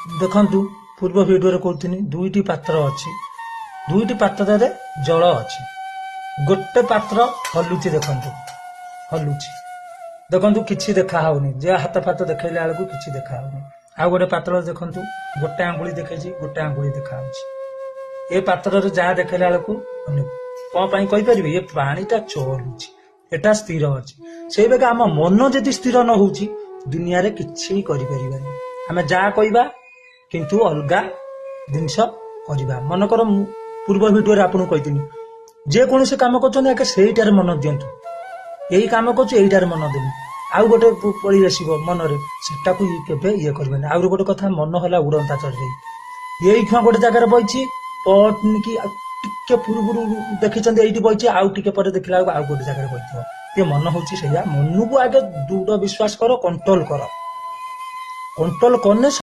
ଦେଖନ୍ତୁ ପୂର୍ବ ଭିଡିଓରେ କହୁଥିଲି ଦୁଇଟି ପାତ୍ର ଅଛି, ଦୁଇଟି ପାତ୍ରରେ ଜଳ ଅଛି। ଗୋଟେ ପାତ୍ର ହଲୁଛି, ଦେଖନ୍ତୁ ହଲୁଛି, ଦେଖନ୍ତୁ କିଛି ଦେଖା ହଉନି, ଯେ ହାତ ଫାତ ଦେଖେଇଲା ବେଳକୁ କିଛି ଦେଖା ହଉନି। ଆଉ ଗୋଟେ ପାତ୍ର ଦେଖନ୍ତୁ, ଗୋଟେ ଆଙ୍ଗୁଳି ଦେଖେଇଛି, ଗୋଟେ ଆଙ୍ଗୁଳି ଦେଖା ହଉଛି। ଏ ପାତ୍ରରେ ଯାହା ଦେଖେଇଲା ବେଳକୁ କଣ ପାଇଁ କହିପାରିବେ? ଏ ପାଣିଟା ଚଳୁଛି, ଏଟା ସ୍ଥିର ଅଛି। ସେଇବାଗେ ଆମ ମନ ଯଦି ସ୍ଥିର ନ ହଉଛି ଦୁନିଆରେ କିଛି କରିପାରିବାନି। ଆମେ ଯାହା କହିବା କିନ୍ତୁ ଅଲଗା ଜିନିଷ କରିବା। ମନେକର ମୁଁ ପୂର୍ବ ଭିଡିଓରେ ଆପଣଙ୍କୁ କହିଥିଲି, ଯେକୌଣସି କାମ କରୁଛନ୍ତି ଆগে ସେଇଟାରେ ମନ ଦିଅନ୍ତୁ। ଏଇ କାମ କରୁଛୁ ଏଇଟାରେ ମନ ଦେବି, ଆଉ ଗୋଟେ ପଳେଇ ଆସିବ ମନରେ, ସେଟାକୁ କେବେ ଇଏ କରିବେନି। ଆହୁରି ଗୋଟେ କଥା, ମନ ହେଲା ଉଡନ୍ତା ଚଢେଇ। ଏଇ କ୍ଷଣ ଗୋଟେ ଜାଗାରେ ବଇଛି, ପଟକି ଟିକେ ପୂର୍ବରୁ ଦେଖିଛନ୍ତି ଏଇଠି ବଇଛି, ଆଉ ଟିକେ ପରେ ଦେଖିଲା ବେଳକୁ ଆଉ ଗୋଟେ ଜାଗାରେ ବଇଥିବ। ଏ ମନ ହଉଛି ସେଇଆ। ମନକୁ ଆଗେ ଦୃଢ ବିଶ୍ୱାସ କର, କଣ୍ଟ୍ରୋଲ କର, କଣ୍ଟ୍ରୋଲ କଲେ